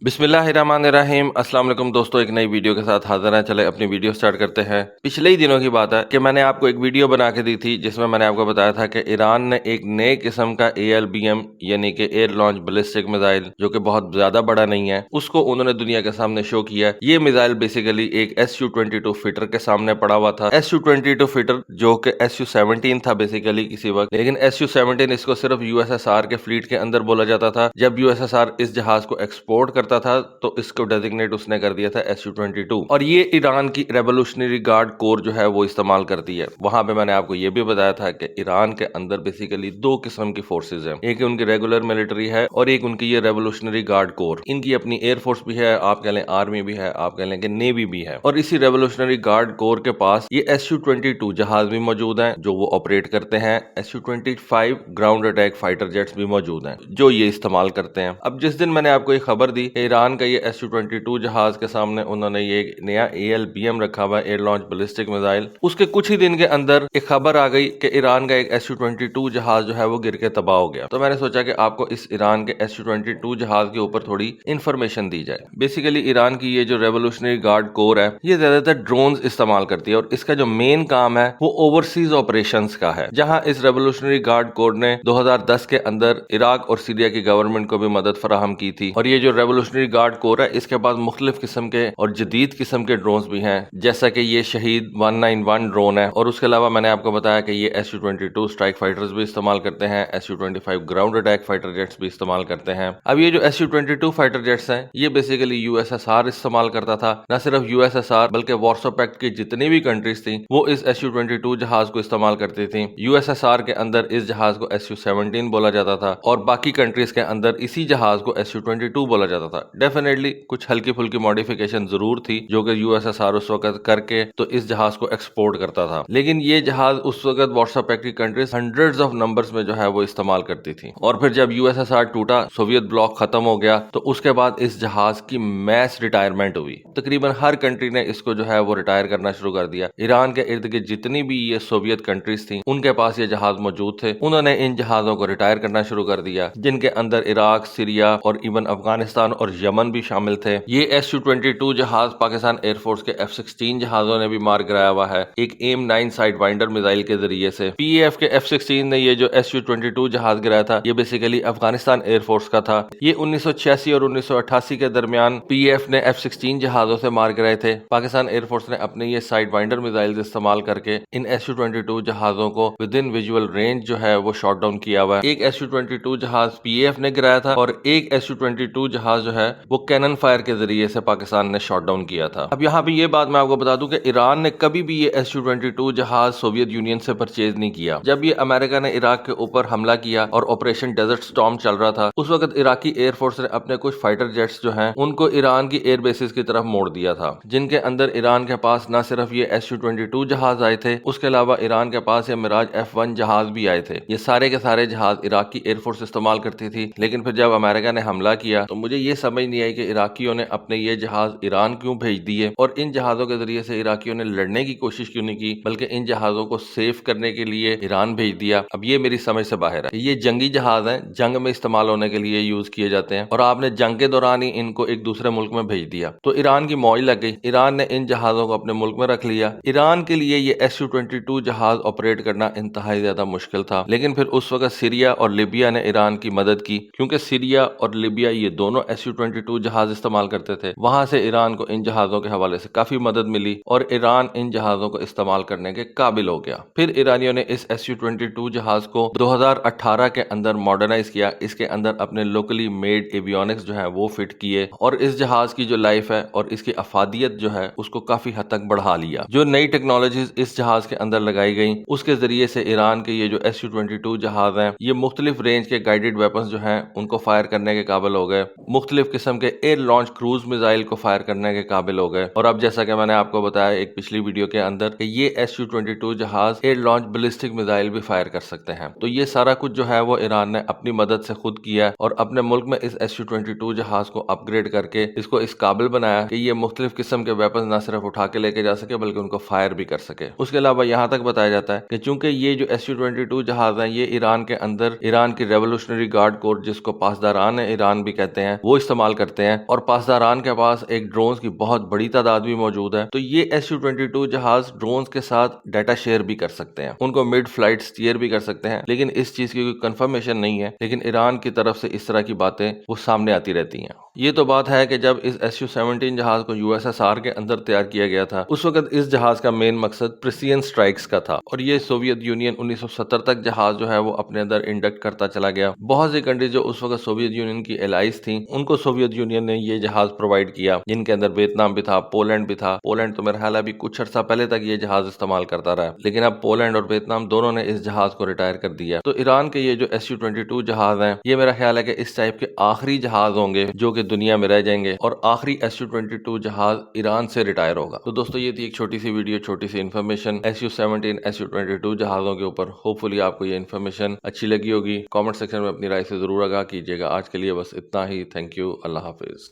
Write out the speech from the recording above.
बिस्मिल्लाहिर्रहमानिर्रहीम। अस्सलाम वालेकुम दोस्तों, एक नई वीडियो के साथ हाजिर हैं। चले अपनी वीडियो स्टार्ट करते हैं। पिछले ही दिनों की बात है कि मैंने आपको एक वीडियो बना के दी थी जिसमें मैंने आपको बताया था कि ईरान ने एक नए किस्म का ALBM यानी कि एयर लॉन्च बैलिस्टिक मिसाइल, जो कि बहुत ज्यादा बड़ा नहीं है, उसको उन्होंने दुनिया के सामने शो किया। ये मिसाइल बेसिकली एक SU-22 फाइटर के सामने पड़ा हुआ था। SU-22 फाइटर जो कि SU-17 था बेसिकली किसी वक्त, लेकिन SU-17 इसको सिर्फ USSR के फ्लीट के अंदर बोला जाता था। जब USSR इस जहाज को एक्सपोर्ट करता था तो इसको डेजिग्नेट उसने कर दिया था SU-22, और ये ईरान की रेवोल्यूशनरी गार्ड कोर जो है वो इस्तेमाल करती है। वहां पे मैंने आपको ये भी बताया था कि ईरान के अंदर बेसिकली दो किस्म की फोर्सेज हैं, एक उनकी रेगुलर मिलिट्री है और एक उनकी ये रेवोल्यूशनरी गार्ड कोर। इनकी अपनी एयरफोर्स भी है, आप कह लें आर्मी भी है, आप कह लें कि नेवी भी है। और इसी रेवोल्यूशनरी गार्ड कोर के पास ये SU-22 जहाज भी मौजूद हैं जो वो ऑपरेट करते हैं। SU-25 ground attack fighter jets भी मौजूद हैं जो ये इस्तेमाल करते हैं। अब जिस दिन मैंने आपको ये खबर दी ईरान का ये SU-22 जहाज के सामने उन्होंने ये नया ALBM रखा हुआ एयर लॉन्च बैलिस्टिक मिसाइल, उसके कुछ ही दिन के अंदर एक खबर आ गई कि ईरान का एक SU-22 जहाज जो है वो गिर के तबाह हो गया। तो मैंने सोचा कि आपको इस ईरान के SU-22 जहाज के ऊपर थोड़ी इंफॉर्मेशन दी जाए। बेसिकली ईरान की ये जो रेवोल्यूशनरी गार्ड कोर है ये ज्यादातर ड्रोन्स इस्तेमाल करती है और इसका जो मेन काम है वो ओवरसीज ऑपरेशंस का है, जहां इस रेवोल्यूशनरी गार्ड कोर ने 2010 के अंदर इराक और सीरिया की गवर्नमेंट को भी मदद फराहम की थी। और ये जो रेवोल्यूशनरी गार्ड कोर है इसके पास मुख्तलिफ किस्म के और जदीद किस्म के ड्रोन्स भी हैं, जैसा कि ये शहीद 191 ड्रोन है। और उसके अलावा मैंने आपको बताया कि ये SU-22 स्ट्राइक फाइटर्स भी इस्तेमाल करते हैं, SU-25 ground attack fighter jets भी इस्तेमाल करते हैं। अब ये जो SU-22 फाइटर जेट्स हैं ये बेसिकली USSR इस्तेमाल करता था। न सिर्फ USSR बल्कि वार्सो पैक्ट की जितनी भी कंट्रीज थी वो इस SU-22 जहाज को इस्तेमाल करती थी। USSR के अंदर इस जहाज को SU-17 बोला जाता था और बाकी कंट्रीज के अंदर इसी जहाज को SU-22 बोला जाता था। डेफिनेटली कुछ हल्की फुल्की मॉडिफिकेशन जरूर थी जो कि USSR उस वक्त करके तो इस जहाज को एक्सपोर्ट करता था, लेकिन ये जहाज उस वक्त वार्सो पैक्ट की कंट्रीज हंड्रेड्स ऑफ नंबर्स में जो है वो इस्तेमाल करती थी। और फिर जब USSR टूटा, सोवियत ब्लॉक खत्म हो गया, तो उसके बाद इस जहाज की मैस रिटायरमेंट हुई। तकरीबन हर कंट्री ने इसको जो है वो रिटायर करना शुरू कर दिया। ईरान के इर्द गिर्द जितनी भी ये सोवियत कंट्रीज थी उनके पास ये जहाज मौजूद थे, उन्होंने इन जहाजों को रिटायर करना शुरू कर दिया, जिनके अंदर इराक, सीरिया और इवन अफगानिस्तान और यमन भी शामिल थे। ये SU-22 जहाज पाकिस्तान एयरफोर्स के F-16 जहाजों ने भी मार गिराया हुआ है एक AIM-9 साइड वाइंडर मिसाइल के जरिए से। PAF के F-16 ने ये जो SU-22 जहाज गिराया था ये बेसिकली अफगानिस्तान एयरफोर्स का था। ये 1986 और 1988 के दरमियान PAF ने F-16 जहाजों से मार गिराए थे। पाकिस्तान एयरफोर्स ने अपने ये साइड वाइंडर मिसाइल इस्तेमाल करके इन SU-22 जहाजों को विद इन विजुअल रेंज जो है वो शॉट डाउन किया हुआ है। एक SU-22 जहाज PAF ने गिराया था और एक SU-22 जहाज जो है वो कैनन फायर के जरिए से पाकिस्तान ने शॉट डाउन किया था। अब यहाँ पे ये बात मैं आपको बता दूं कि ईरान ने कभी भी ये SU-22 जहाज सोवियत यूनियन से परचेज नहीं किया। जब ये अमेरिका ने इराक के ऊपर हमला किया और ऑपरेशन डेजर्ट स्टॉर्म चल रहा था, उस वक्त इराकी एयरफोर्स ने अपने कुछ फाइटर जेट्स जो हैं उनको ईरान की एयर बेसिस की तरफ मोड़ दिया था, जिनके अंदर ईरान के पास न सिर्फ ये SU-22 जहाज आए थे, उसके अलावा ईरान के पास ये मिराज F-1 जहाज भी आए थे। ये सारे के सारे जहाज इराक की एयरफोर्स इस्तेमाल करती थी, लेकिन फिर जब अमेरिका ने हमला किया तो मुझे ये समझ नहीं आई कि इराकियों ने अपने ये जहाज ईरान क्यों भेज दिए और इन जहाजों के जरिए से इराकियों ने लड़ने की कोशिश क्यों नहीं की, बल्कि इन जहाजों को सेफ करने के लिए ईरान भेज दिया। अब ये मेरी समझ से बाहर है। ये जंगी जहाज हैं, जंग में इस्तेमाल होने के लिए यूज किए जाते हैं और आपने जंग के दौरान ही इनको एक दूसरे मुल्क में भेज दिया तो ईरान की मौज लग गई। ईरान ने इन जहाजों को अपने मुल्क में रख लिया। ईरान के लिए ये SU-22 जहाज ऑपरेट करना इंतहाई ज्यादा मुश्किल था, लेकिन फिर उस वक्त सीरिया और लीबिया ने ईरान की मदद की, क्योंकि सीरिया और लीबिया ये दोनों SU-22 जहाज इस्तेमाल करते थे। वहां से ईरान को इन जहाजों के हवाले से काफी मदद मिली और ईरान इन जहाजों को इस्तेमाल करने के काबिल हो गया। फिर ईरानियों ने इस SU-22 जहाज को 2018 के अंदर मॉडर्नाइज किया, इसके अंदर अपने लोकली मेड एवियोनिक्स जो है वो फिट किए और इस जहाज की जो लाइफ है और इसकी अफादियत जो है उसको काफी हद तक बढ़ा लिया। जो नई टेक्नोलॉजीज इस जहाज के अंदर लगाई गई उसके जरिए से ईरान के ये जो SU-22 जहाज हैं ये मुख्तलिफ रेंज के गाइडेड वेपन्स जो हैं उनको फायर करने के काबिल हो गए, मुख्तलिफ किस्म के एयर लॉन्च क्रूज मिसाइल को फायर करने के काबिल हो गए। और अब जैसा कि मैंने आपको बताया एक पिछली वीडियो के अंदर कि ये SU-22 जहाज एयर लॉन्च बैलिस्टिक मिसाइल भी फायर कर सकते हैं। तो ये सारा कुछ जो है वो ईरान ने अपनी मदद से खुद किया है और अपने मुल्क में इस SU-22 जहाज को अपग्रेड करके इसको इस काबिल बनाया कि ये मुख्तलिफ किस्म के वेपन न सिर्फ उठा के लेके जा सके बल्कि उनको फायर भी कर सके। उसके अलावा यहाँ तक बताया जाता है कि चूंकि ये जो SU-22 जहाज हैं ये ईरान के अंदर ईरान की रेवोल्यूशनरी गार्ड कोर जिसको पासदारान ईरान भी कहते हैं वो استعمال کرتے ہیں اور پاسداران کے پاس ایک ڈرونز کی بہت بڑی تعداد بھی موجود ہے، تو یہ Su-22 جہاز ڈرونز کے ساتھ ڈیٹا شیئر بھی کر سکتے ہیں، ان کو مڈ فلائٹ سٹیئر بھی کر سکتے ہیں، لیکن اس چیز کی کوئی کنفرمیشن نہیں ہے، لیکن ایران کی طرف سے اس طرح کی باتیں وہ سامنے آتی رہتی ہیں۔ یہ تو بات ہے کہ جب اس Su-17 جہاز کو USSR کے اندر تیار کیا گیا تھا، اس وقت اس جہاز کا مین مقصد پریسیژن سٹرائکس کا تھا، اور یہ سوویت یونین 1970 تک جہاز جو ہے وہ اپنے اندر انڈکٹ کرتا چلا گیا۔ بہت سی کنٹریز جو اس وقت سوویت یونین کی الائز تھیں، ان کو سوویت یونین نے یہ جہاز پرووائڈ کیا، جن کے اندر ویتنام بھی تھا، پولینڈ بھی تھا۔ پولینڈ تو میرا خیال ہے ابھی کچھ عرصہ پہلے تک یہ جہاز استعمال کرتا رہا، لیکن اب پولینڈ اور ویتنام دونوں نے اس جہاز کو ریٹائر کر دیا۔ تو ایران کے یہ جو Su-22 جہاز ہیں، یہ میرا خیال ہے کہ اس ٹائپ کے آخری جہاز ہوں گے جو کہ دنیا میں رہ جائیں گے، اور آخری Su-22 جہاز ایران سے ریٹائر ہوگا۔ تو دوستو یہ تھی ایک چھوٹی سی ویڈیو، چھوٹی سی انفارمیشن Su-17 Su-22 جہازوں کے اوپر۔ ہوپ فلی آپ کو یہ انفارمیشن اچھی لگی ہوگی۔ کامنٹ سیکشن میں اپنی رائے سے ضرور آگاہ کیجیے گا۔ آج کے لیے بس اتنا ہی۔ تھینک یو، اللہ حافظ۔